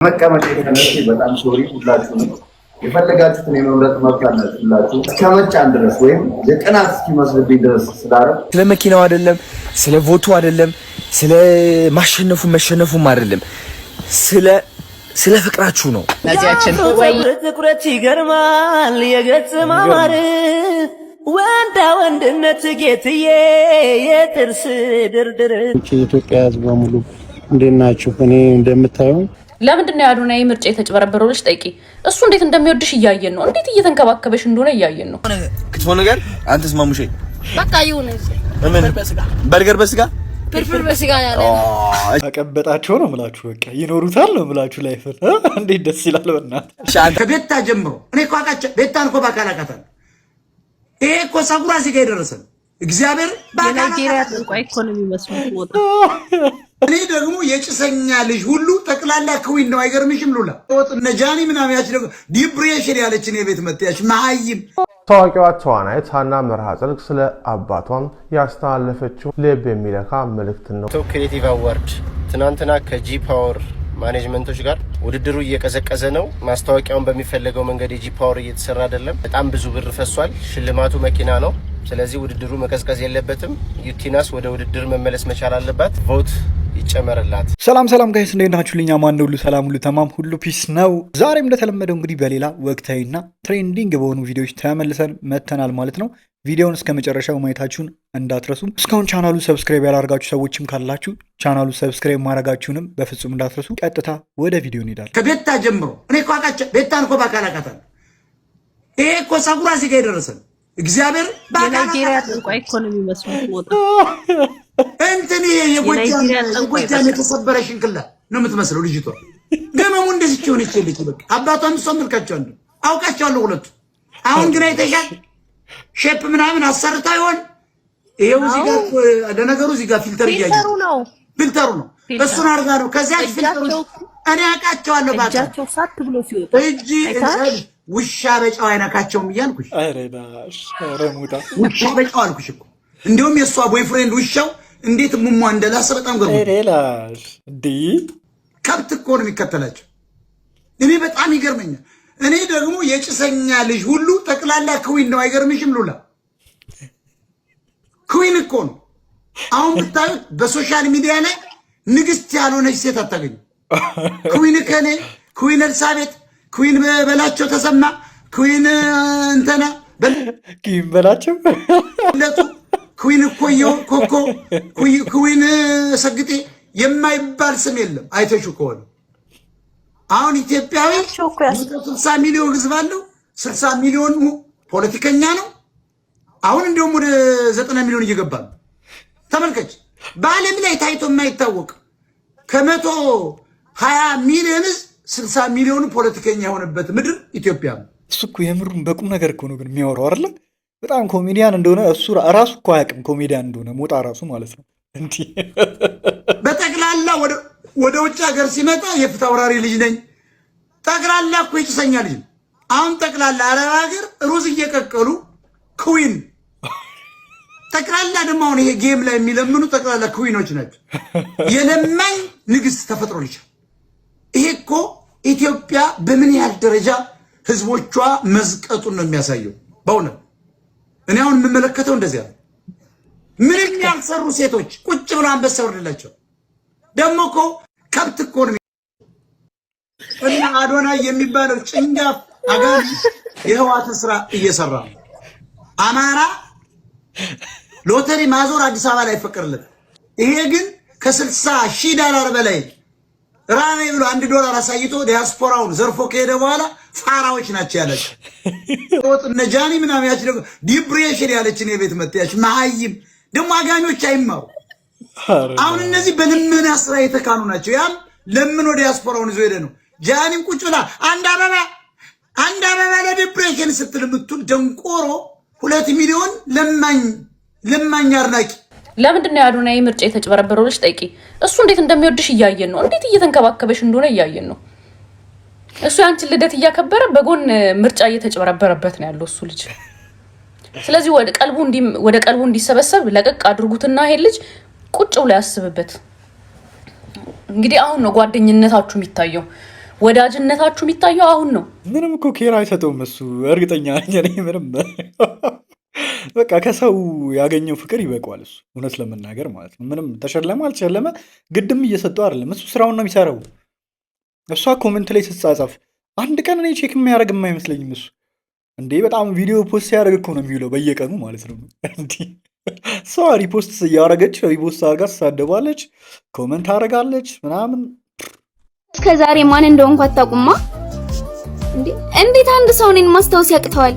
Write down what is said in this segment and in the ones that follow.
መቀመጥ የተነሱ በጣም ሶሪ ሁላችሁ ነው የፈለጋችሁትን የመምረጥ መብት አላችሁ። እስከመጫን ድረስ ወይም የቅናት እስኪመስልብኝ ድረስ ስላረብ ስለ መኪናው አይደለም፣ ስለ ቮቱ አይደለም፣ ስለ መሸነፉም አይደለም፣ ስለ ፍቅራችሁ ነው። ለዚያችን ወይ ትኩረት ይገርማል የገጽ ማማር ወንዳ ወንድነት ጌትዬ የጥርስ ድርድር ኢትዮጵያ ሕዝብ በሙሉ እንዴት ናችሁ? እኔ እንደምታየው ለምንድን ነው ያዱናይ ምርጫ የተጨበረበረው? ልጅ ጠይቂ። እሱ እንዴት እንደሚወድሽ እያየን ነው። እንዴት እየተንከባከበሽ እንደሆነ እያየን ነው። ክትፎ ነገር አንተስ ማሙሼ በቃ ይሁን። በርገር በስጋ ፍርፍር በስጋ ያለ ተቀበጣቸው ነው ምላችሁ። በቃ ይኖሩታል ነው ምላችሁ። ላይፍ እንዴት ደስ ይላል። በእናትህ ከቤታ ጀምሮ እኔ እኮ አውቃቸው ቤታን እኮ ባካላካታል። ይሄ እኮ ፀጉሯ እዚህ ጋር የደረሰ እግዚአብሔር በናይጄሪያ ጠንቋይ ኢኮኖሚ መስሎት ወጣ። እኔ ደግሞ የጭሰኛ ልጅ ሁሉ ጠቅላላ ክዊን ነው። አይገርምሽም? ሉላ ወጥ ነጃኒ ምናምን ያች ደግሞ ዲፕሬሽን ያለችን የቤት መጥያች መሀይም ታዋቂዋ ተዋናይት ሀና መርሃ ጽድቅ ስለ አባቷም ያስተላለፈችው ልብ የሚነካ መልእክት ነው። ክሬቲቭ አዋርድ ትናንትና ከጂ ፓወር ማኔጅመንቶች ጋር ውድድሩ እየቀዘቀዘ ነው። ማስታወቂያውን በሚፈለገው መንገድ የጂ ፓወር እየተሰራ አይደለም። በጣም ብዙ ብር ፈሷል። ሽልማቱ መኪና ነው። ስለዚህ ውድድሩ መቀዝቀዝ የለበትም። ዩቲናስ ወደ ውድድር መመለስ መቻል አለባት። ቮት ይጨመርላት። ሰላም ጋይስ እንዴት ናችሁ? ልኛ ማን ሁሉ ሰላም ሁሉ ተማም ሁሉ ፒስ ነው። ዛሬም እንደተለመደው እንግዲህ በሌላ ወቅታዊና ትሬንዲንግ በሆኑ ቪዲዮዎች ተመልሰን መተናል ማለት ነው። ቪዲዮውን እስከ መጨረሻው ማየታችሁን እንዳትረሱ። እስካሁን ቻናሉ ሰብስክራይብ ያላደርጋችሁ ሰዎችም ካላችሁ ቻናሉ ሰብስክራይብ ማድረጋችሁንም በፍጹም እንዳትረሱ። ቀጥታ ወደ ቪዲዮ እንሄዳለን። ከቤታ ጀምሮ እኔ እኮ አውቃቸው ቤታን እኮ ባካላካታል። ይሄ እኮ ፀጉሯ እዚህ ጋር የደረሰ እግዚአብሔር በናይጄሪያ ጠንቋይ ኢኮኖሚ መስሎት ወጣ። እንትን ይሄ የጎጃም የተሰበረ ሽንክላ ነው የምትመስለው ልጅቷ። ገመሙ እንደዚህ ሆነ ይችላል። በቃ አባቷም እሷም መልካቸዋለሁ አውቃቸዋለሁ ሁለቱ። አሁን ግን አይተሻል ሼፕ ምናምን አሰርታ ይሆን? ይሄው እዚህ ጋር ለነገሩ እዚህ ጋር ፊልተር ፊልተሩ ነው እሱን አድርጋ ነው። ከዚያ ፊልተሩ እኔ አውቃቸዋለሁ ባታ እጃቸው ሳት ብሎ ሲወጣ እጂ ውሻ በጫው አይነካቸውም እያልኩሽ። አረዳሽ ረሙታ ውሻ በጫው አልኩሽ እኮ። እንደውም የሷ ቦይፍሬንድ ውሻው እንዴት ሙሟ እንደላሰ በጣም ገርሞ አረዳሽ ዲ ከብት እኮ ነው የሚከተላቸው። እኔ በጣም ይገርመኛል። እኔ ደግሞ የጭሰኛ ልጅ ሁሉ ጠቅላላ ክዊን ነው። አይገርምሽም? ሉላ ክዊን እኮ ነው። አሁን ብታዩት በሶሻል ሚዲያ ላይ ንግስት ያልሆነች ሴት አታገኙ። ክዊን ከኔ ክዊን ኤልሳቤጥ ክዊን በላቸው ተሰማ ክዊን እንተና ክዊን በላቸው ለቱ ክዊን ኮዮ ኮኮ ክዊን ሰግጤ የማይባል ስም የለም። አይተሹ ከሆነ አሁን ኢትዮጵያዊ 60 ሚሊዮን ህዝብ አለው። 60 ሚሊዮን ፖለቲከኛ ነው። አሁን እንደውም ወደ 90 ሚሊዮን እየገባ ነው። ተመልከች። በዓለም ላይ ታይቶ የማይታወቅ ከ120 ሚሊዮን 60 ሚሊዮን ፖለቲከኛ የሆነበት ምድር ኢትዮጵያ ነው። እሱ እኮ የምሩን በቁም ነገር እኮ ነው ግን የሚያወራው አይደለ? በጣም ኮሜዲያን እንደሆነ እሱ ራሱ እኮ አያውቅም ኮሜዲያን እንደሆነ ሞጣ ራሱ ማለት ነው። እንዴ በጠቅላላ ወደ ውጭ ሀገር ሲመጣ የፍትህ አውራሪ ልጅ ነኝ። ጠቅላላ እኮ የጭሰኛ ልጅ ነው። አሁን ጠቅላላ አረብ ሀገር ሩዝ እየቀቀሉ ክዊን ጠቅላላ ደግሞ አሁን ይሄ ጌም ላይ የሚለምኑ ጠቅላላ ክዊኖች ናቸው። የለማኝ ንግስት ተፈጥሮልሻል። ይሄ እኮ ኢትዮጵያ በምን ያህል ደረጃ ህዝቦቿ መዝቀጡን ነው የሚያሳየው። በእውነት እኔ አሁን የምመለከተው እንደዚያ ነው። ምንም ያልሰሩ ሴቶች ቁጭ ብሎ አንበሳ ወርድላቸው። ደግሞ እኮ ከብት እኮ ነው እና አዶናይ የሚባለው ጭንጋፍ አጋር የህዋትን ስራ እየሰራ ነው። አማራ ሎተሪ ማዞር አዲስ አበባ ላይ አይፈቀድለት። ይሄ ግን ከ$60,000 በላይ ራኔ ብሎ $1 አሳይቶ ዲያስፖራውን ዘርፎ ከሄደ በኋላ ፋራዎች ናቸው ያላቸው ወጥ ነጃኒ ምናምን ያች ደግሞ ዲፕሬሽን ያለችን የቤት መጥያች መሀይም ደግሞ አጋኞች አይማሩ። አሁን እነዚህ በልመና ስራ የተካኑ ናቸው። ያም ለምን ወደ ዲያስፖራውን ይዞ ሄደ ነው። ጃኒም ቁጭ ብላ አንድ አበባ ለዲፕሬሽን ስትል የምትውል ደንቆሮ 2 ሚሊዮን ለማኝ አድናቂ። ለምንድን ነው ያዱናይ ምርጫ የተጨበረበረው? ልጅ ጠይቂ። እሱ እንዴት እንደሚወድሽ እያየን ነው። እንዴት እየተንከባከበሽ እንደሆነ እያየን ነው። እሱ ያንቺን ልደት እያከበረ በጎን ምርጫ እየተጨበረበረበት ነው ያለው እሱ ልጅ። ስለዚህ ወደ ቀልቡ እንዲሰበሰብ ለቀቅ አድርጉትና ይሄ ልጅ ቁጭ ብሎ ያስብበት። እንግዲህ አሁን ነው ጓደኝነታችሁ የሚታየው። ወዳጅነታችሁ የሚታየው አሁን ነው። ምንም እኮ ኬር አይሰጠውም እሱ እርግጠኛ ነኝ እኔ ምንም በቃ ከሰው ያገኘው ፍቅር ይበቃዋል እሱ እውነት ለመናገር ማለት ነው። ምንም ተሸለመ አልተሸለመ ግድም እየሰጠው አይደለም እሱ ስራውን ነው የሚሰራው። እሷ ኮሜንት ላይ ስትጻጻፍ አንድ ቀን እኔ ቼክ የሚያደርግም አይመስለኝም እሱ እንዴ በጣም ቪዲዮ ፖስት ሲያደርግ እኮ ነው የሚውለው በየቀኑ ማለት ነው። እንዲህ እሷ ሪፖስት እያደረገች ሪፖስት አድርጋ ትሳደባለች፣ ኮመንት አደርጋለች ምናምን። እስከዛሬ ማን እንደሆንኩ አታውቁማ እንዴ? እንዴት አንድ ሰው እኔን ማስታወስ ያቅተዋል?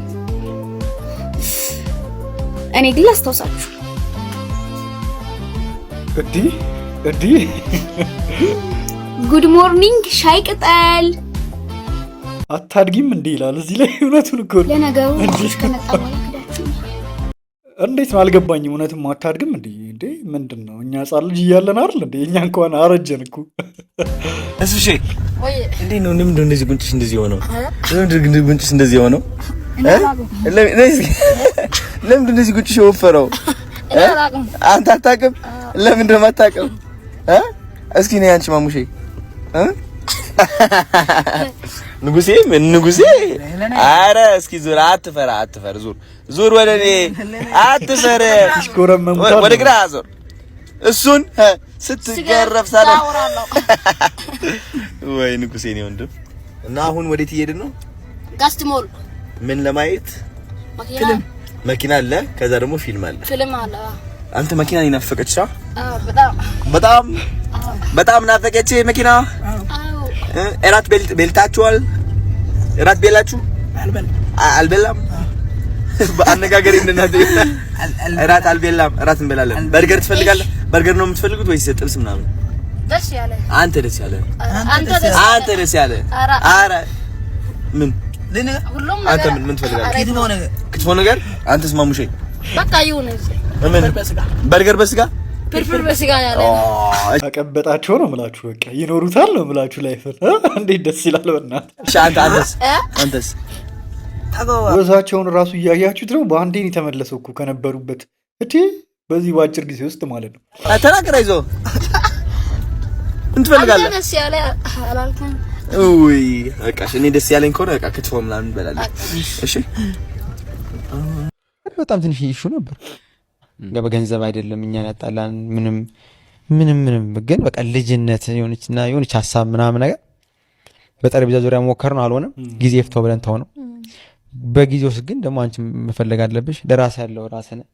እኔ ግን ላስታውሳችሁ። እዲ ጉድ ሞርኒንግ ሻይ ቅጠል አታድጊም እንዴ ይላል እዚህ ላይ። እውነቱን እኮ ነው። ለነገሩ ከመጣ በኋላ እንዴት ነው አልገባኝም። እውነትም አታድግም እንዴ? እንዴ ምንድን ነው እኛ ህጻን ልጅ እያለን አይደል እንዴ? እኛ እንኳን አረጀን እኮ። እሱሺ እንዴ ነው ምንድነው እንደዚህ ጉንጭሽ እንደዚህ ሆነው? ለምንድነው ጉንጭሽ እንደዚህ ሆነው? ለምንድነው እንደዚህ ጉንጭሽ የወፈረው? አንተ አታውቅም? ለምንድነው የማታውቅም? እስኪ ነይ አንቺ ማሙሼ ንጉሴ ምን ንጉሴ? አረ እስኪ ዙር፣ አትፈር፣ ዙር ወደ እኔ አትፈር፣ ወደ ግራ ዙር። እሱን ስትገረፍ ሰላም ወይ ንጉሴ ነው ወንድም። እና አሁን ወዴት እየሄድን ነው? ጋስትሞል ምን ለማየት? ፊልም መኪና አለ፣ ከዛ ደግሞ ፊልም አለ። ፊልም አለ። አንተ መኪና ይናፈቀችሽ? በጣም ናፈቀች መኪና። እራት በልታችኋል? እራት በላችሁ? አልበላም። በአነጋገር እንደናንተ እራት አልበላም። እራት እንበላለን። በርገር ትፈልጋለህ? በርገር ነው የምትፈልጉት ወይስ ጥብስ ምናምን? ደስ ያለ አንተ ደስ ያለ አረ ምን ሁሉም አንተ ምን ትፈልጋለህ? ክትፎ ነገር። አንተስ ማሙሼ? በቃ ይሁን። ምን በርገር በስጋ ፍርፍር በስጋ ያለ ተቀበጣቸው ነው የምላችሁ። በቃ ይኖሩታል ነው የምላችሁ። ላይፍ እንዴት ደስ ይላል በእናትህ። እሺ አንተስ ወዛቸውን ራሱ እያያችሁት ነው። በአንዴ ነው የተመለሰው እኮ ከነበሩበት እቴ በዚህ በአጭር ጊዜ ውስጥ ማለት ነው። ተናገር፣ አይዞህ። ምን ትፈልጋለህ? ደስ ያለ አላልኩም? ውይ በቃ እኔ ደስ ያለኝ ከሆነ በቃ ክትፎ ምናምን እንበላለን። እሺ በጣም ትንሽ ኢሹ ነበር። በገንዘብ አይደለም እኛን ያጣላን ምንም ግን በቃ ልጅነት የሆነች ሀሳብ ምናምን ነገር በጠረጴዛ ዙሪያ ሞከር ነው፣ አልሆነም። ጊዜ ፍቶ ብለን ተው ነው። በጊዜ ውስጥ ግን ደግሞ አንቺ መፈለግ አለብሽ። ለራስ ያለው ራስ ነህ።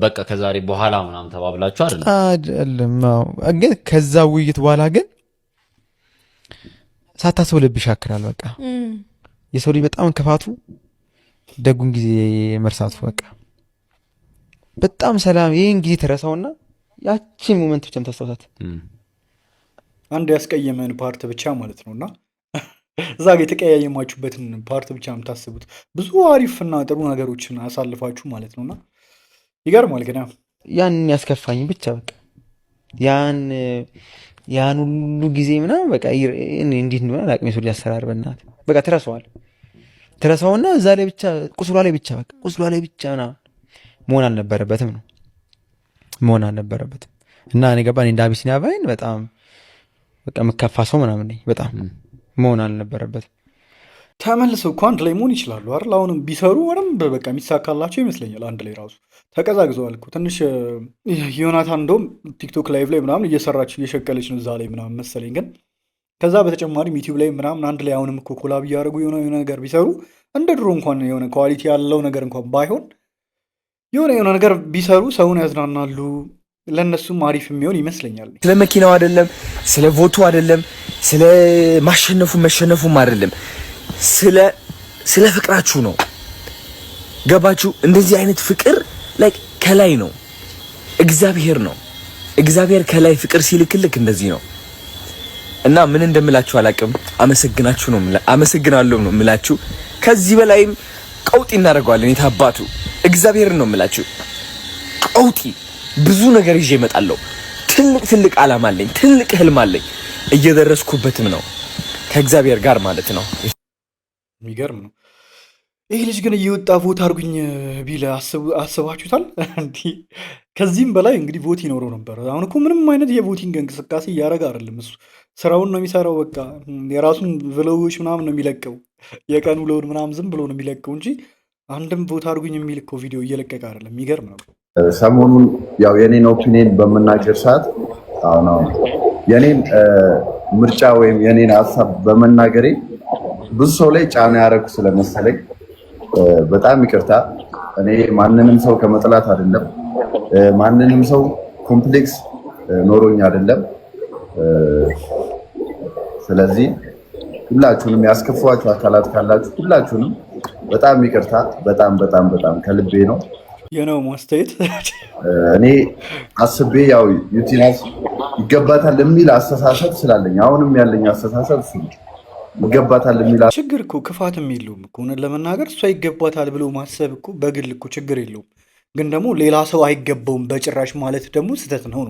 በቃ ከዛሬ በኋላ ምናምን ተባብላችሁ አይደለም? ግን ከዛ ውይይት በኋላ ግን ሳታስበው ልብሽ ያክራል። በቃ የሰው ልጅ በጣም ክፋቱ ደጉን ጊዜ መርሳቱ። በቃ በጣም ሰላም ይሄን ጊዜ ተረሳውና ያቺን ሞመንት ብቻ ተስተውታት አንድ ያስቀየመን ፓርት ብቻ ማለት ነውና እዛ ጋር የተቀያየማችሁበትን ፓርት ብቻ የምታስቡት። ብዙ አሪፍና ጥሩ ነገሮችን አሳልፋችሁ ማለት ነውና ይገርማል። ግን ያን ያስከፋኝ ብቻ በቃ ያን ሁሉ ጊዜ ምናምን በቃ እንዴት እንደሆነ አላውቅም። የሰው ልጅ አሰራር በእናትህ በቃ ትረሳውና እዛ ላይ ብቻ ቁስሏ ላይ ብቻ ምናምን መሆን አልነበረበትም እና እኔ ገባኝ እንደ አቢሲኒያ ባይን በጣም በቃ የምከፋ ሰው ምናምን ነኝ። በጣም መሆን አልነበረበትም። ተመልሰው እኮ አንድ ላይ መሆን ይችላሉ አይደል? አሁንም ቢሰሩ በደንብ በቃ የሚሳካላቸው ይመስለኛል። አንድ ላይ ራሱ ተቀዛግዘዋል እኮ ትንሽ። ዮናታን እንደውም ቲክቶክ ላይቭ ላይ ምናምን እየሸቀለች ነው እዛ ላይ ምናምን መሰለኝ። ግን ከዛ በተጨማሪም ዩቲዩብ ላይ ምናምን አንድ ላይ አሁንም እኮ ኮላብ እያደረጉ የሆነ ነገር ቢሰሩ እንደ ድሮ እንኳን የሆነ ኳሊቲ ያለው ነገር እንኳን ባይሆን የሆነ ነገር ቢሰሩ ሰውን ያዝናናሉ። ለእነሱም አሪፍ የሚሆን ይመስለኛል። ስለ መኪናው አይደለም፣ ስለ ቮቱ አይደለም፣ ስለ መሸነፉም አይደለም፣ ስለ ፍቅራችሁ ነው። ገባችሁ? እንደዚህ አይነት ፍቅር ላይ ከላይ ነው፣ እግዚአብሔር ነው። እግዚአብሔር ከላይ ፍቅር ሲልክልክ እንደዚህ ነው። እና ምን እንደምላችሁ አላውቅም። አመሰግናለሁ ነው የምላችሁ። ከዚህ በላይም ቀውጢ እናደርገዋለን። የታባቱ እግዚአብሔርን ነው የምላችሁ። ቀውጢ ብዙ ነገር ይዤ እመጣለሁ። ትልቅ ዓላማ አለኝ፣ ትልቅ ህልም አለኝ። እየደረስኩበትም ነው ከእግዚአብሔር ጋር ማለት ነው። የሚገርም ነው። ይህ ልጅ ግን እየወጣ ቮት አድርጉኝ ቢል አስባችሁታል? እንዲህ ከዚህም በላይ እንግዲህ ቮት ይኖረው ነበር። አሁን እኮ ምንም አይነት የቮቲንግ እንቅስቃሴ እያደረገ አይደለም እሱ። ስራውን ነው የሚሰራው። በቃ የራሱን ቭሎጎች ምናምን ነው የሚለቀው። የቀን ውሎውን ምናምን ዝም ብሎ ነው የሚለቀው እንጂ አንድም ቦታ አድርጉኝ የሚል እኮ ቪዲዮ እየለቀቀ አይደለም። የሚገርም ነው። ሰሞኑን ያው የኔን ኦፒኒየን በመናገር ሰዓት አሁን የኔን ምርጫ ወይም የኔን ሀሳብ በመናገሬ ብዙ ሰው ላይ ጫና ያደረኩ ስለመሰለኝ በጣም ይቅርታ። እኔ ማንንም ሰው ከመጥላት አይደለም፣ ማንንም ሰው ኮምፕሌክስ ኖሮኝ አይደለም። ስለዚህ ሁላችሁንም ያስከፋችሁ አካላት ካላችሁ ሁላችሁንም በጣም ይቅርታ። በጣም በጣም በጣም ከልቤ ነው የነው ማስተያየት። እኔ አስቤ ያው ዩቲናስ ይገባታል የሚል አስተሳሰብ ስላለኝ አሁንም ያለኝ አስተሳሰብ እሱ ይገባታል የሚል ችግር እኮ ክፋትም የለውም እኮ እውነት ለመናገር እሷ ይገባታል ብሎ ማሰብ እኮ በግል እኮ ችግር የለውም። ግን ደግሞ ሌላ ሰው አይገባውም በጭራሽ ማለት ደግሞ ስህተት ነው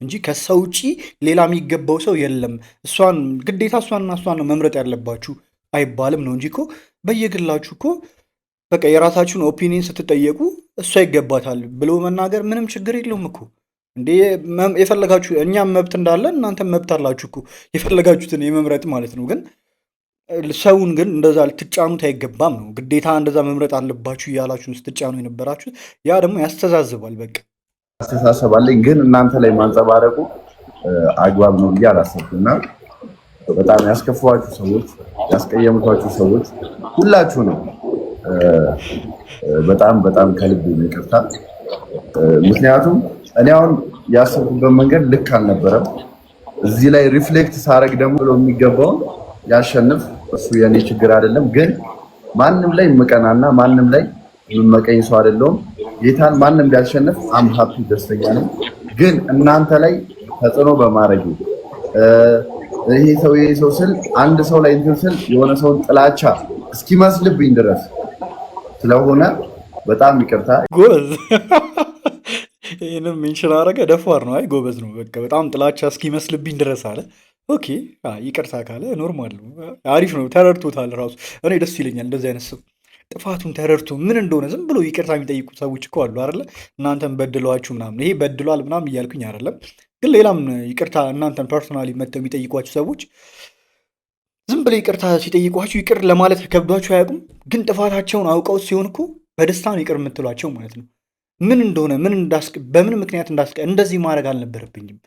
እንጂ ከሰው ውጪ ሌላ የሚገባው ሰው የለም። እሷን ግዴታ እሷን ነው መምረጥ ያለባችሁ አይባልም ነው እንጂ እኮ በየግላችሁ እኮ በቃ የራሳችሁን ኦፒኒየን ስትጠየቁ እሷ ይገባታል ብሎ መናገር ምንም ችግር የለውም እኮ እንዴ። የፈለጋችሁ እኛም መብት እንዳለን እናንተም መብት አላችሁ እኮ የፈለጋችሁትን የመምረጥ ማለት ነው። ግን ሰውን ግን እንደዛ ልትጫኑት አይገባም ነው። ግዴታ እንደዛ መምረጥ አለባችሁ እያላችሁ ስትጫኑ የነበራችሁ ያ ደግሞ ያስተዛዝባል። በቃ አስተሳሰብ አለኝ ግን እናንተ ላይ ማንጸባረቁ አግባብ ነው ብዬ አላሰብኩም እና በጣም ያስከፋችሁ ሰዎች፣ ያስቀየምኳችሁ ሰዎች ሁላችሁ ነው በጣም በጣም ከልብ ይቅርታ። ምክንያቱም እኔ አሁን ያሰብኩበት መንገድ ልክ አልነበረም። እዚህ ላይ ሪፍሌክት ሳረግ ደግሞ ብሎ የሚገባውን ያሸንፍ እሱ የኔ ችግር አይደለም። ግን ማንም ላይ ምቀናና ማንም ላይ የምመቀኝ ሰው አይደለሁም። ጌታን ማንም ቢያሸንፍ አም ሃፒ ደስተኛ ነኝ። ግን እናንተ ላይ ተጽዕኖ በማድረግ ይሄ ሰው ስል አንድ ሰው ላይ እንትን ስል የሆነ ሰውን ጥላቻ እስኪመስልብኝ ድረስ ስለሆነ በጣም ይቅርታ። ጎበዝ ይህንም ሜንሽን አደረገ። ደፋር ነው። አይ ጎበዝ ነው። በቃ በጣም ጥላቻ እስኪመስልብኝ ድረስ አለ። ኦኬ ይቅርታ ካለ ኖርማል ነው። አሪፍ ነው። ተረድቶታል ራሱ። እኔ ደስ ይለኛል እንደዚህ አይነት ሰው ጥፋቱን ተረድቶ ምን እንደሆነ ዝም ብሎ ይቅርታ የሚጠይቁ ሰዎች እኮ አሉ አይደለ? እናንተን በድለዋችሁ ምናምን ይሄ በድሏል ምናምን እያልኩኝ አይደለም፣ ግን ሌላም ይቅርታ እናንተን ፐርሶናሊ መጥተው የሚጠይቋችሁ ሰዎች ዝም ብለው ይቅርታ ሲጠይቋችሁ ይቅር ለማለት ከብዷችሁ አያውቁም። ግን ጥፋታቸውን አውቀው ሲሆን እኮ በደስታ ነው ይቅር የምትሏቸው ማለት ነው። ምን እንደሆነ በምን ምክንያት እንደዚህ ማድረግ አልነበረብኝም፣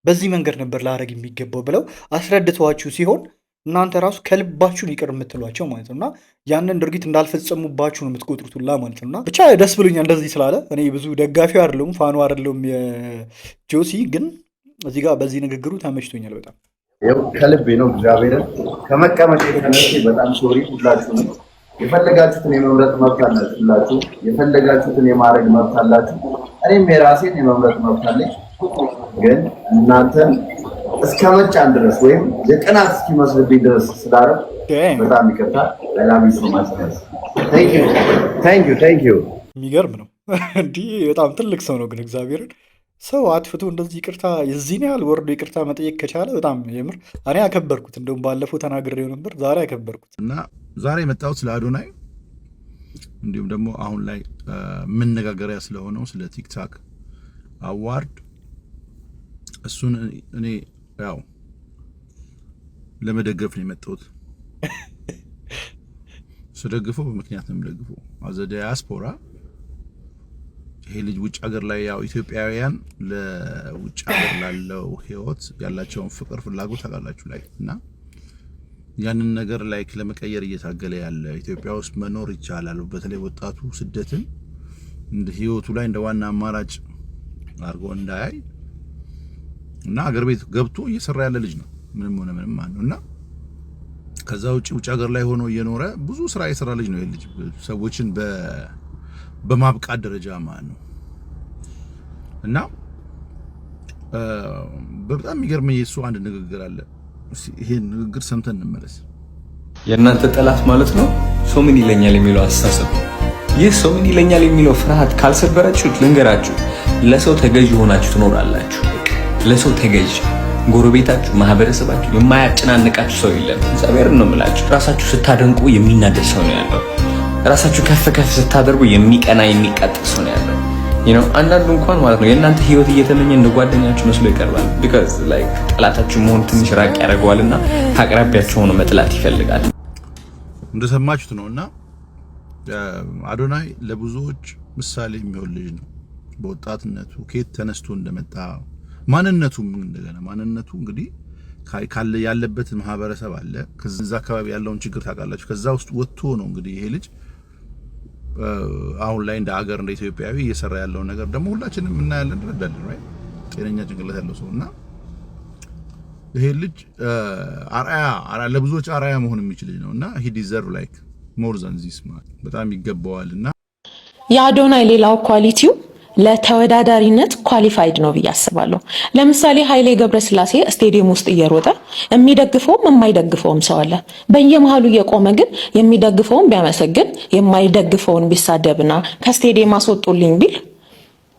በዚህ መንገድ ነበር ላደርግ የሚገባው ብለው አስረድተዋችሁ ሲሆን እናንተ ራሱ ከልባችሁን ይቅር የምትሏቸው ማለት ነው። እና ያንን ድርጊት እንዳልፈጸሙባችሁ ነው የምትቆጥሩት ሁላ ማለት ነው። እና ብቻ ደስ ብሎኛል እንደዚህ ስላለ። እኔ ብዙ ደጋፊው አይደለሁም ፋኑ አይደለሁም የጆሲ፣ ግን እዚህ ጋር በዚህ ንግግሩ ተመችቶኛል በጣም ከልቤ ነው። እግዚአብሔርን ከመቀመጥ የተነሳ በጣም ሶሪ። ሁላችሁ ነው የፈለጋችሁትን የመምረጥ መብት አላችሁ። ሁላችሁ የፈለጋችሁትን የማድረግ መብት አላችሁ። እኔም የራሴን የመምረጥ መብት አለኝ። ግን እናንተን እስከ መጫን ድረስ ወይም የቅናት እስኪመስልብኝ ድረስ ስላደረግ በጣም ይቅርታ። ላሚ ሶማች ታንክ ዩ። የሚገርም ነው እንዲህ በጣም ትልቅ ሰው ነው። ግን እግዚአብሔርን ሰው አጥፍቶ እንደዚህ ይቅርታ የዚህን ያህል ወርዶ ይቅርታ መጠየቅ ከቻለ በጣም የምር እኔ አከበርኩት። እንደውም ባለፈው ተናግሬው ነበር፣ ዛሬ አከበርኩት። እና ዛሬ የመጣሁት ስለ አዶናይ እንዲሁም ደግሞ አሁን ላይ መነጋገሪያ ስለሆነው ስለ ቲክታክ አዋርድ እሱን እኔ ያው ለመደገፍ ነው የመጣሁት። ስደግፈው በምክንያት ነው የምደግፈው። አዘ ዲያስፖራ ይሄ ልጅ ውጭ ሀገር ላይ ያው ኢትዮጵያውያን ለውጭ ሀገር ላለው ህይወት ያላቸውን ፍቅር ፍላጎት ታውቃላችሁ ላይ እና ያንን ነገር ላይ ለመቀየር እየታገለ ያለ ኢትዮጵያ ውስጥ መኖር ይቻላል፣ በተለይ ወጣቱ ስደትን እንደ ህይወቱ ላይ እንደ ዋና አማራጭ አድርጎ እንዳያይ እና አገር ቤት ገብቶ እየሰራ ያለ ልጅ ነው። ምንም ሆነ ምንም ማለት ነው። እና ከዛ ውጭ ሀገር ላይ ሆኖ እየኖረ ብዙ ስራ የሰራ ልጅ ነው። ልጅ ሰዎችን በማብቃት ደረጃ ማለት ነው። እና በጣም የሚገርመኝ የሱ አንድ ንግግር አለ። ይሄን ንግግር ሰምተን እንመለስ። የእናንተ ጠላት ማለት ነው ሰው ምን ይለኛል የሚለው አስተሳሰብ። ይህ ሰው ምን ይለኛል የሚለው ፍርሃት ካልሰበራችሁት ልንገራችሁ፣ ለሰው ተገዥ ሆናችሁ ትኖራላችሁ። ለሰው ተገዥ ጎረቤታችሁ፣ ማህበረሰባችሁ የማያጨናንቃችሁ ሰው የለም። እግዚአብሔርን ነው የምላችሁ። ራሳችሁ ስታደንቁ የሚናደድ ሰው ነው ያለው። ራሳችሁ ከፍ ከፍ ስታደርጉ የሚቀና የሚቃጠል ሰው ነው ያለው። አንዳንዱ እንኳን ማለት ነው የእናንተ ህይወት እየተመኘ እንደ ጓደኛችሁ መስሎ ይቀርባል። ቢካዝ ላይክ ጠላታችሁ መሆን ትንሽ ራቅ ያደርገዋልና አቅራቢያችሁ ሆኖ መጥላት ይፈልጋል። እንደሰማችሁት ነውና አዶናይ ለብዙዎች ምሳሌ የሚሆን ልጅ ነው። በወጣትነቱ ከየት ተነስቶ እንደመጣ ማንነቱ እንግዲህ ካለ ያለበት ማህበረሰብ አለ። ከዛ አካባቢ ያለውን ችግር ታውቃላችሁ። ከዛ ውስጥ ወጥቶ ነው እንግዲህ ይሄ ልጅ አሁን ላይ እንደ ሀገር እንደ ኢትዮጵያዊ እየሰራ ያለው ነገር ደግሞ ሁላችንም እናያለን እንረዳለን። right ጤነኛ ጭንቅላት ያለው ሰውና ይሄ ልጅ አርአያ ለብዙዎች አርአያ መሆን የሚችል ልጅ ነውና he deserve like more than this man በጣም ይገባዋልና የአዶናይ ሌላው ኳሊቲው ለተወዳዳሪነት ኳሊፋይድ ነው ብዬ አስባለሁ። ለምሳሌ ኃይሌ ገብረስላሴ ስቴዲየም ውስጥ እየሮጠ የሚደግፈውም የማይደግፈውም ሰው አለ። በየመሃሉ እየቆመ ግን የሚደግፈውን ቢያመሰግን የማይደግፈውን ቢሳደብና ከስቴዲየም አስወጡልኝ ቢል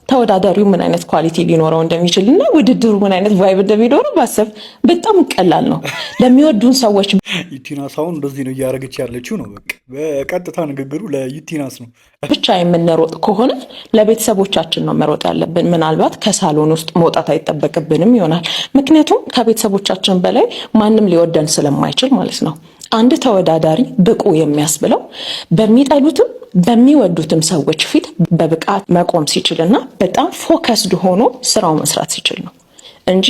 ተወዳዳሪው ምን አይነት ኳሊቲ ሊኖረው እንደሚችልና ውድድሩ ምን አይነት ቫይብ እንደሚኖረው ባሰብ በጣም ቀላል ነው። ለሚወዱን ሰዎች ዩቲናስ አሁን እንደዚህ ነው እያደረገች ያለችው ነው። በቃ በቀጥታ ንግግሩ ለዩቲናስ ነው። ብቻ የምንሮጥ ከሆነ ለቤተሰቦቻችን ነው መሮጥ ያለብን። ምናልባት ከሳሎን ውስጥ መውጣት አይጠበቅብንም ይሆናል። ምክንያቱም ከቤተሰቦቻችን በላይ ማንም ሊወደን ስለማይችል ማለት ነው። አንድ ተወዳዳሪ ብቁ የሚያስብለው በሚጠሉትም በሚወዱትም ሰዎች ፊት በብቃት መቆም ሲችልና በጣም ፎከስድ ሆኖ ስራው መስራት ሲችል ነው እንጂ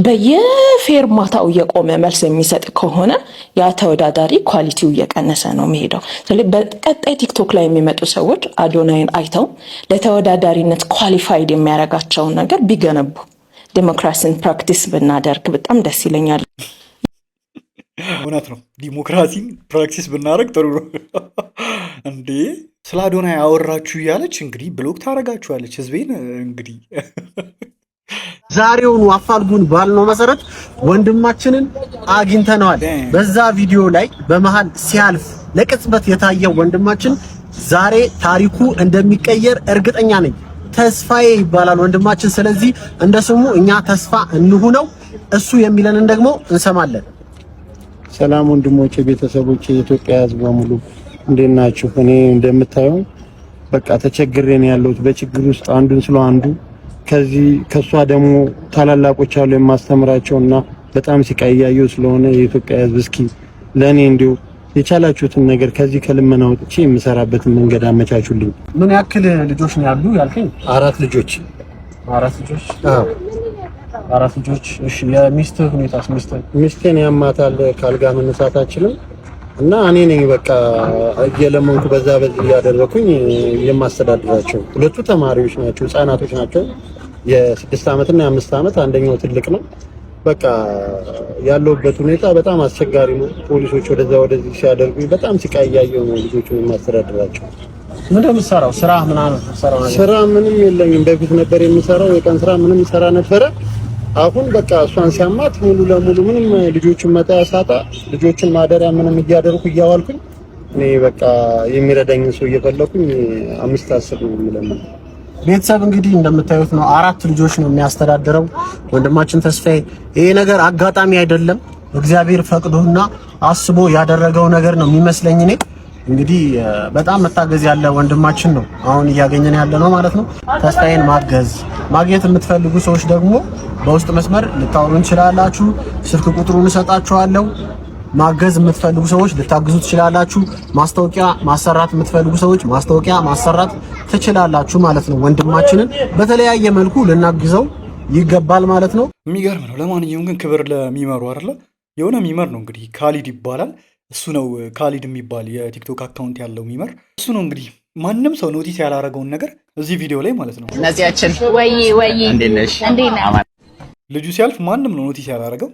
በየፌርማታው እየቆመ መልስ የሚሰጥ ከሆነ ያ ተወዳዳሪ ኳሊቲው እየቀነሰ ነው የሚሄደው። ስለዚህ በቀጣይ ቲክቶክ ላይ የሚመጡ ሰዎች አዶናይን አይተው ለተወዳዳሪነት ኳሊፋይድ የሚያደርጋቸውን ነገር ቢገነቡ፣ ዲሞክራሲን ፕራክቲስ ብናደርግ በጣም ደስ ይለኛል። እውነት ነው። ዲሞክራሲን ፕራክቲስ ብናደርግ ጥሩ ነው እንዴ። ስለ አዶናይ አወራችሁ እያለች እንግዲህ ብሎክ ታደርጋችኋለች ህዝቤን። እንግዲህ ዛሬውኑ አፋልጉን ባልነው መሰረት ወንድማችንን አግኝተነዋል። በዛ ቪዲዮ ላይ በመሃል ሲያልፍ ለቅጽበት የታየው ወንድማችን ዛሬ ታሪኩ እንደሚቀየር እርግጠኛ ነኝ። ተስፋዬ ይባላል ወንድማችን። ስለዚህ እንደ ስሙ እኛ ተስፋ እንሁነው፣ እሱ የሚለንን ደግሞ እንሰማለን። ሰላም ወንድሞቼ፣ ቤተሰቦቼ፣ የኢትዮጵያ ህዝብ በሙሉ እንዴት ናችሁ? እኔ እንደምታየው በቃ ተቸግሬ ነው ያለሁት። በችግር ውስጥ አንዱን ስለ አንዱ ከሷ ደግሞ ታላላቆች አሉ የማስተምራቸውና በጣም ሲቃያዩ ስለሆነ የኢትዮጵያ ህዝብ እስኪ ለኔ እንዲሁ የቻላችሁትን ነገር ከዚህ ከልመና ወጥቼ የምሰራበትን መንገድ አመቻቹልኝ። ምን ያክል ልጆች ነው ያሉ ያልከኝ? 4 ልጆች። 4 ልጆች? አዎ 4 ልጆች። እሺ የሚስትህ ሁኔታስ? ሚስቴን ያማታል፣ ካልጋ መነሳት አትችልም እና እኔ ነኝ በቃ እየለመንኩ በዛ በዚህ እያደረኩኝ የማስተዳድራቸው። ሁለቱ ተማሪዎች ናቸው፣ ህፃናቶች ናቸው። የ6 ዓመትና የ5 ዓመት፣ አንደኛው ትልቅ ነው። በቃ ያለውበት ሁኔታ በጣም አስቸጋሪ ነው። ፖሊሶች ወደዛ ወደዚህ ሲያደርጉ በጣም ሲቃያየው ነው ልጆቹን የማስተዳድራቸው። ምን እንደምትሰራው ስራ ምናምን? ስራ ምንም የለኝም። በፊት ነበር የሚሰራው የቀን ስራ ምንም ይሰራ ነበረ። አሁን በቃ እሷን ሲያማት ሙሉ ለሙሉ ምንም ልጆችን መጣያ ሳጣ ልጆችን ማደሪያ ምንም እያደረኩ እያዋልኩኝ እኔ በቃ የሚረዳኝን ሰው እየፈለኩኝ 5-10 ነው የምለምነው። ቤተሰብ እንግዲህ እንደምታዩት ነው። 4 ልጆች ነው የሚያስተዳድረው ወንድማችን ተስፋዬ። ይሄ ነገር አጋጣሚ አይደለም፣ እግዚአብሔር ፈቅዶና አስቦ ያደረገው ነገር ነው የሚመስለኝ። እኔ እንግዲህ በጣም መታገዝ ያለ ወንድማችን ነው አሁን እያገኘን ያለ ነው ማለት ነው። ተስፋዬን ማግኘት የምትፈልጉ ሰዎች ደግሞ በውስጥ መስመር ልታወሩ እንችላላችሁ። ስልክ ቁጥሩን እሰጣችኋለሁ። ማገዝ የምትፈልጉ ሰዎች ልታግዙ ትችላላችሁ። ማስታወቂያ ማሰራት የምትፈልጉ ሰዎች ማስታወቂያ ማሰራት ትችላላችሁ ማለት ነው። ወንድማችንን በተለያየ መልኩ ልናግዘው ይገባል ማለት ነው። የሚገርም ነው። ለማንኛውም ግን ክብር ለሚመሩ አይደለ? የሆነ ሚመር ነው እንግዲህ ካሊድ ይባላል። እሱ ነው ካሊድ የሚባል የቲክቶክ አካውንት ያለው ሚመር እሱ ነው። እንግዲህ ማንም ሰው ኖቲስ ያላረገውን ነገር እዚህ ቪዲዮ ላይ ማለት ነው ነዚያችን ወይ እንዴት ነሽ? ልጁ ሲያልፍ ማንም ነው ኖቲስ ያላረገው።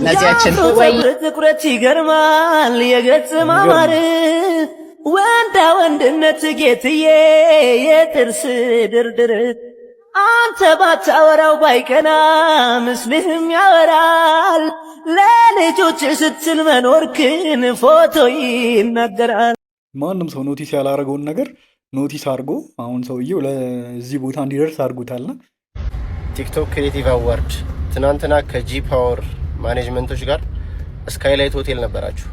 ነዚያችን ወይ ትኩረት ይገርማል የገጽ ማማር ወንዳ ወንድነት ጌትዬ የጥርስ ድርድር አንተ ባታወራው ባይቀና ምስልህም ያወራል። ለልጆች ስትል መኖርክን ፎቶ ይናገራል። ማንም ሰው ኖቲስ ያላረገውን ነገር ኖቲስ አድርጎ አሁን ሰውየው ለዚህ ቦታ እንዲደርስ አድርጎታልና። ቲክቶክ ክሬቲቭ አዋርድ ትናንትና ከጂ ፓወር ማኔጅመንቶች ጋር ስካይላይት ሆቴል ነበራችሁ።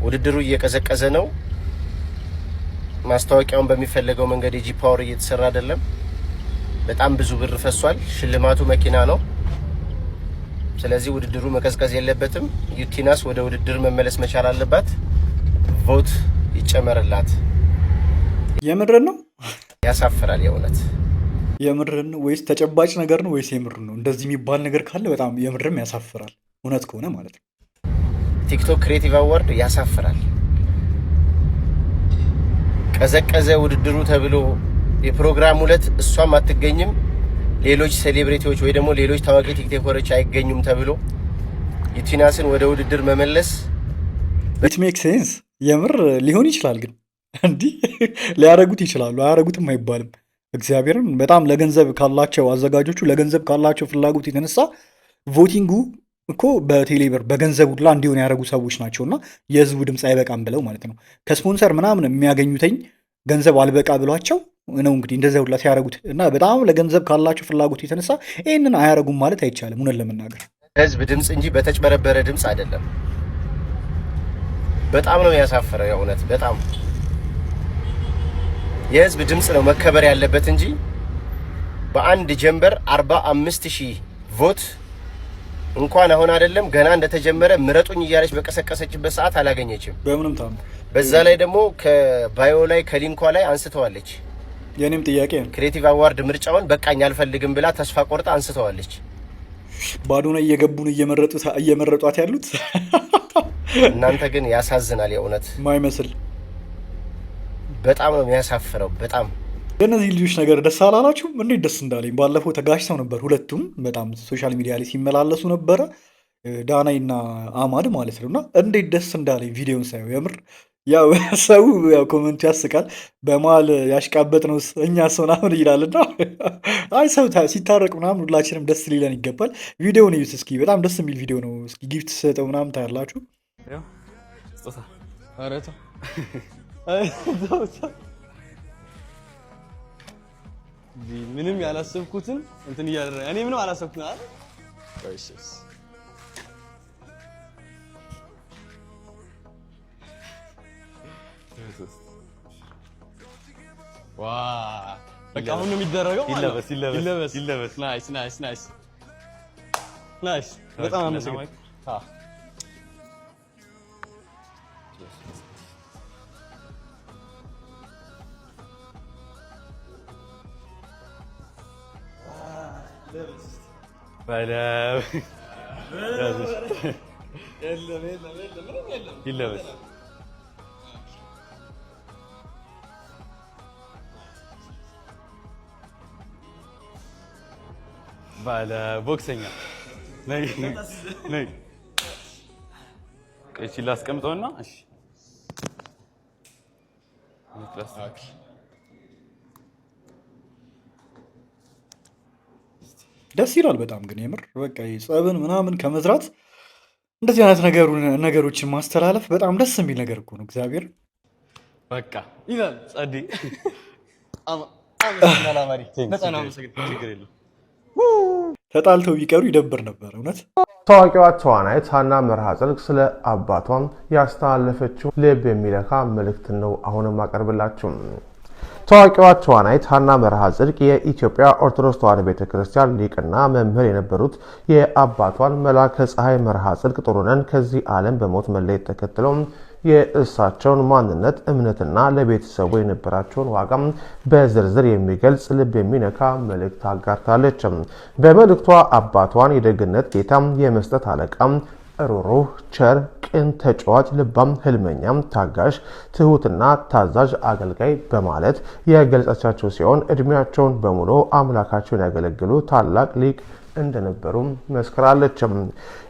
ውድድሩ እየቀዘቀዘ ነው። ማስታወቂያውን በሚፈልገው መንገድ የጂ ፓወር እየተሰራ አይደለም። በጣም ብዙ ብር ፈሷል። ሽልማቱ መኪና ነው። ስለዚህ ውድድሩ መቀዝቀዝ የለበትም። ዩቲናስ ወደ ውድድር መመለስ መቻል አለባት። ቮት ይጨመርላት። የምድርን ነው ያሳፍራል። የእውነት የምድርን ወይስ ተጨባጭ ነገር ነው ወይስ የምድርን ነው? እንደዚህ የሚባል ነገር ካለ በጣም የምድርም ያሳፍራል። እውነት ከሆነ ማለት ነው። ቲክቶክ ክሬቲቭ አዋርድ ያሳፍራል። ቀዘቀዘ ውድድሩ ተብሎ የፕሮግራም ዕለት እሷም አትገኝም፣ ሌሎች ሴሌብሪቲዎች ወይ ደግሞ ሌሎች ታዋቂ ቲክቶከሮች አይገኙም ተብሎ ዩቲናስን ወደ ውድድር መመለስ ኢት ሜክ ሴንስ። የምር ሊሆን ይችላል፣ ግን እንዲህ ሊያረጉት ይችላሉ። አያረጉትም አይባልም። እግዚአብሔርን በጣም ለገንዘብ ካላቸው አዘጋጆቹ ለገንዘብ ካላቸው ፍላጎት የተነሳ ቮቲንጉ እኮ በቴሌብር በገንዘብ ሁላ እንዲሆን ያደረጉ ሰዎች ናቸውና የህዝቡ ድምፅ አይበቃም ብለው ማለት ነው። ከስፖንሰር ምናምን የሚያገኙትኝ ገንዘብ አልበቃ ብሏቸው ነው እንግዲህ እንደዚያ ሁላ ሲያደረጉት እና በጣም ለገንዘብ ካላቸው ፍላጎት የተነሳ ይህንን አያረጉም ማለት አይቻልም። እውነት ለመናገር ህዝብ ድምፅ እንጂ በተጭበረበረ ድምፅ አይደለም። በጣም ነው ያሳፈረው። የእውነት በጣም የህዝብ ድምፅ ነው መከበር ያለበት እንጂ በአንድ ጀንበር 45,000 ቮት እንኳን አሁን አይደለም ገና እንደተጀመረ ምረጡኝ እያለች በቀሰቀሰችበት ሰዓት አላገኘችም በምንም ታምር። በዛ ላይ ደግሞ ከባዮ ላይ ከሊንኳ ላይ አንስተዋለች። የኔም ጥያቄ ነው ክሬቲቭ አዋርድ ምርጫውን በቃኝ አልፈልግም ብላ ተስፋ ቆርጣ አንስተዋለች። ባዶና እየገቡን እየመረጧት ያሉት እናንተ ግን ያሳዝናል። የእውነት ማይመስል በጣም ነው የሚያሳፍረው። በጣም የእነዚህ ልጆች ነገር ደስ አላላችሁም? እንዴት ደስ እንዳለኝ። ባለፈው ተጋጭተው ነበር ሁለቱም፣ በጣም ሶሻል ሚዲያ ላይ ሲመላለሱ ነበረ፣ ዳናይና አማድ ማለት ነው። እና እንዴት ደስ እንዳለኝ ቪዲዮን ሳየው። የምር ያው ሰው ያው ኮመንቱ ያስቃል፣ በመሀል ያሽቃበጥ ነው እኛ ሰው ምናምን ይላልና አይ ሰው ሲታረቅ ምናምን ሁላችንም ደስ ሊለን ይገባል። ቪዲዮውን እዩት እስኪ፣ በጣም ደስ የሚል ቪዲዮ ነው። እስኪ ጊፍት ሰጠው ምናምን ታያላችሁ። ምንም ያላሰብኩትን እንትን እያደረገ እኔ ምንም አላሰብኩኝ አይደል? ቆይስ ዋ በቃ አሁን ነው የሚደረገው። ይለበስ። ናይስ። በጣም አመሰግናለሁ። ይለበስ ባለ ቦክሰኛ ነይ እሺ፣ ላስቀምጠውና እሺ ደስ ይላል በጣም ግን የምር በቃ ጸብን ምናምን ከመዝራት እንደዚህ አይነት ነገሮችን ማስተላለፍ በጣም ደስ የሚል ነገር እኮ ነው። እግዚአብሔር በቃ ይላል ጸዲ ተጣልተው ቢቀሩ ይደብር ነበር እውነት። ታዋቂዋ ተዋናይት ሀና መርሃ ጽድቅ ስለ አባቷም ያስተላለፈችው ልብ የሚነካ መልእክት ነው አሁንም አቀርብላችሁ። ታዋቂዋ ተዋናይት ሀና መርሃ ጽድቅ የኢትዮጵያ ኦርቶዶክስ ተዋሕዶ ቤተክርስቲያን ሊቅና መምህር የነበሩት የአባቷን መላከ ፀሐይ መርሃ ጽድቅ ጥሩነን ከዚህ ዓለም በሞት መለየት ተከትለው የእሳቸውን ማንነት፣ እምነትና ለቤተሰቡ የነበራቸውን ዋጋም በዝርዝር የሚገልጽ ልብ የሚነካ መልእክት አጋርታለች። በመልእክቷ አባቷን የደግነት ጌታ፣ የመስጠት አለቃ፣ ሩሩህ፣ ቸር፣ ቅን፣ ተጫዋች፣ ልባም፣ ህልመኛም፣ ታጋሽ፣ ትሁትና ታዛዥ አገልጋይ በማለት የገለጸቻቸው ሲሆን እድሜያቸውን በሙሉ አምላካቸውን ያገለግሉ ታላቅ ሊቅ እንደነበሩ መስክራለች።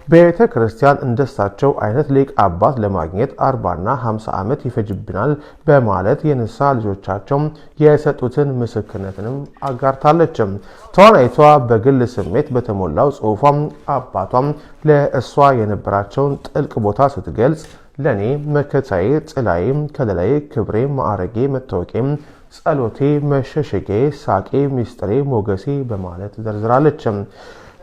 ቤተ ክርስቲያን እንደሳቸው አይነት ሊቅ አባት ለማግኘት 40ና 50 ዓመት ይፈጅብናል በማለት የንስሐ ልጆቻቸው የሰጡትን ምስክርነትንም አጋርታለች። ተዋናይቷ በግል ስሜት በተሞላው ጽሑፏም አባቷም ለእሷ የነበራቸውን ጥልቅ ቦታ ስትገልጽ ለኔ መከታዬ፣ ጥላዬ፣ ከለላዬ፣ ክብሬ፣ ማዕረጌ፣ መታወቄ፣ ጸሎቴ፣ መሸሸጌ፣ ሳቄ፣ ሚስጥሬ፣ ሞገሴ በማለት ዘርዝራለች።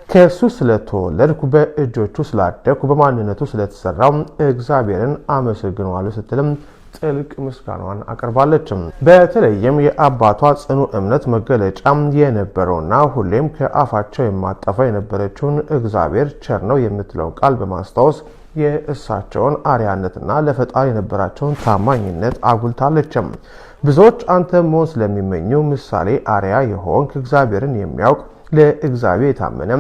ከሱ ስለተወለድኩ፣ በእጆቹ ስላደግኩ፣ በማንነቱ ስለተሰራው እግዚአብሔርን አመሰግነዋለሁ ስትልም ጥልቅ ምስጋናዋን አቅርባለች። በተለይም የአባቷ ጽኑ እምነት መገለጫ የነበረውና ሁሌም ከአፋቸው የማጠፋ የነበረችውን እግዚአብሔር ቸር ነው የምትለውን ቃል በማስታወስ የእሳቸውን አርያነትና ለፈጣሪ የነበራቸውን ታማኝነት አጉልታለች። ብዙዎች አንተ መሆን ስለሚመኙ ምሳሌ አርያ የሆንክ እግዚአብሔርን የሚያውቅ ለእግዚአብሔር የታመነ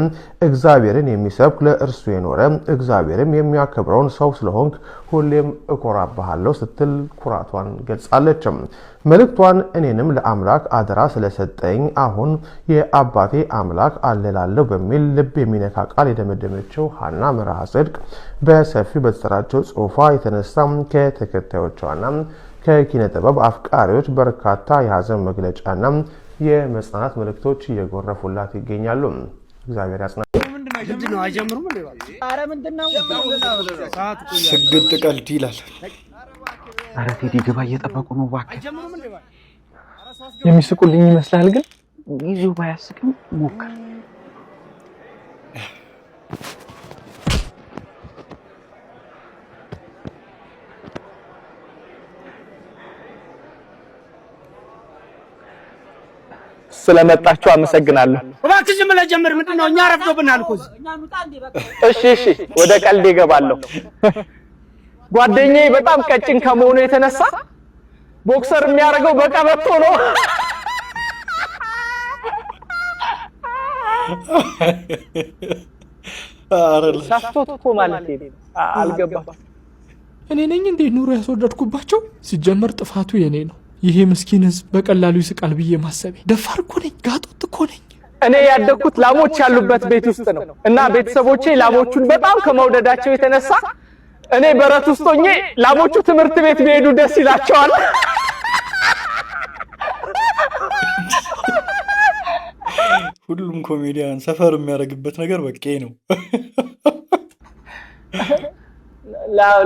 እግዚአብሔርን የሚሰብክ ለእርሱ የኖረ እግዚአብሔርም የሚያከብረውን ሰው ስለሆንክ ሁሌም እኮራብሃለሁ ስትል ኩራቷን ገልጻለች። መልእክቷን እኔንም ለአምላክ አደራ ስለሰጠኝ አሁን የአባቴ አምላክ አለላለሁ በሚል ልብ የሚነካ ቃል የደመደመችው ሀና መርሃ ጽድቅ በሰፊው በተሰራጨው ጽሑፏ የተነሳ ከተከታዮቿና ከኪነ ጥበብ አፍቃሪዎች በርካታ የሀዘን መግለጫና የመጽናናት መልእክቶች እየጎረፉላት ይገኛሉ። እግዚአብሔር ያጽናናል። ምንድነው አይጀምሩም እንዴ? አረ ምንድነው? ስግጥ ቀልድ ይላል። አረ ቴዲ ግባ፣ እየጠበቁ ነው። እባክህ የሚስቁልኝ ይመስላል፣ ግን ጊዜው ባያስቅም ሞክር። ስለመጣችሁ አመሰግናለሁ። እባክህ ዝም ብለህ ጀምር። ምንድነው? እኛ ረፍዶብናል እኮ። እሺ ወደ ቀልድ ይገባለሁ። ጓደኛዬ በጣም ቀጭን ከመሆኑ የተነሳ ቦክሰር የሚያደርገው በቀበቶ ነው። ሳስቶት እኮ ማለት አልገባም። እኔ ነኝ እንዴ ኑሮ ያስወደድኩባቸው? ሲጀመር ጥፋቱ የኔ ነው። ይሄ ምስኪን ህዝብ በቀላሉ ይስቃል ብዬ ማሰቤ። ደፋር እኮ ነኝ፣ ጋጦት እኮ ነኝ። እኔ ያደግኩት ላሞች ያሉበት ቤት ውስጥ ነው እና ቤተሰቦቼ ላሞቹን በጣም ከመውደዳቸው የተነሳ እኔ በረት ውስጥ ሆኜ ላሞቹ ትምህርት ቤት ቢሄዱ ደስ ይላቸዋል። ሁሉም ኮሜዲያን ሰፈር የሚያደርግበት ነገር በቃ ነው።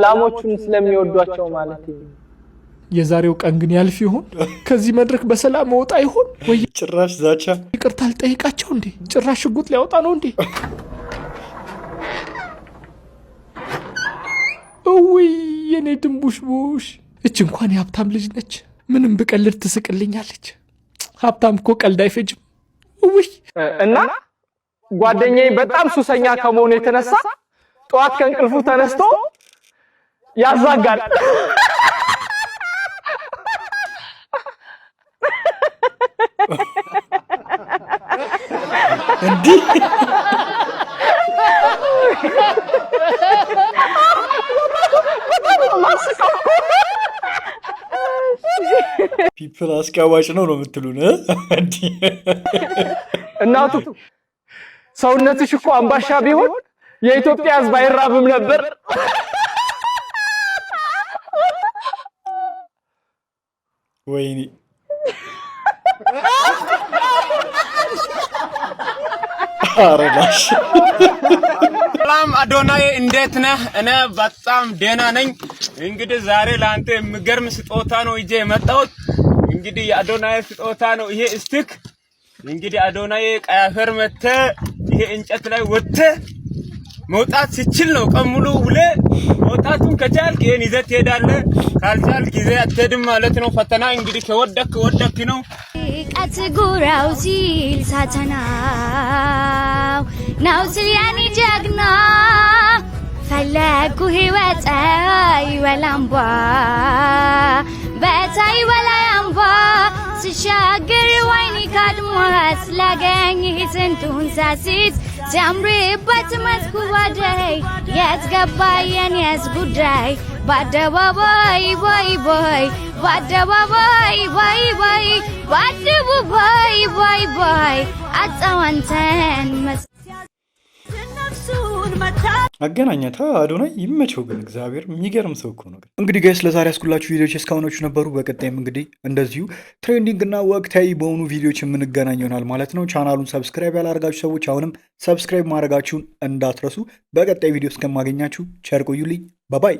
ላሞቹን ስለሚወዷቸው ማለት ነው። የዛሬው ቀን ግን ያልፍ ይሆን? ከዚህ መድረክ በሰላም ወጣ ይሆን ወይ? ጭራሽ ዛቻ። ይቅርታ አልጠይቃቸው እንዴ? ጭራሽ ሽጉጥ ሊያወጣ ነው እንዴ? እውይ የኔ ድንቡሽቡሽ፣ እች እንኳን የሀብታም ልጅ ነች። ምንም ብቀልድ ትስቅልኛለች። ሀብታም እኮ ቀልድ አይፈጅም። እውይ እና ጓደኛዬ በጣም ሱሰኛ ከመሆኑ የተነሳ ጠዋት ከእንቅልፉ ተነስቶ ያዛጋል። እንዲህ ፒፕል አስቃዋጭ ነው የምትሉን? እናቱ ሰውነትሽ እኮ አምባሻ ቢሆን የኢትዮጵያ ሕዝብ አይራብም ነበር። ወይኔ አረዳሽ። ሰላም አዶናይ፣ እንዴት ነህ? እኔ በጣም ደህና ነኝ። እንግዲህ ዛሬ ለአንተ የሚገርም ስጦታ ነው ይዤ የመጣሁት። እንግዲህ የአዶናይ ስጦታ ነው ይሄ ስቲክ። እንግዲህ አዶናይ ቀይ አፈር መተህ ይሄ እንጨት ላይ ወጥተህ መውጣት ሲችል ነው ቀን ሙሉ ውለህ መውጣቱን ከቻልክ ይሄን ይዘህ ትሄዳለህ። ካልቻልክ ጊዜ አትሄድም ማለት ነው። ፈተና እንግዲህ ከወደክ ነው። ቀትጉራው ሲል ሳተናው ናው ሲል ያኔ ጀግና ፈለኩ ህይወት አይወላምባ በታይ ወላምባ ስሻገር ወይኒ ካድማስ ላገኝ ስንቱን ሳሲት ሲያምርበት መስኩ ባደይ የት ገባ የኔስ ጉዳይ በአደባባይ ባይ ባይ በአደባባይ ባይ ባይ በአደባባይ ባይ ባይ አጣዋንተን አገናኘታ አዶናይ ይመቸው። ግን እግዚአብሔር የሚገርም ሰው እኮ ነው። እንግዲህ ጋይስ ለዛሬ ያስኩላችሁ ቪዲዮዎች እስካሁኖቹ ነበሩ። በቀጣይም እንግዲህ እንደዚሁ ትሬንዲንግ እና ወቅታዊ በሆኑ ቪዲዮዎች የምንገናኝ ይሆናል ማለት ነው። ቻናሉን ሰብስክራይብ ያላደረጋችሁ ሰዎች አሁንም ሰብስክራይብ ማድረጋችሁን እንዳትረሱ። በቀጣይ ቪዲዮ እስከማገኛችሁ ቸር ቆዩልኝ። ባባይ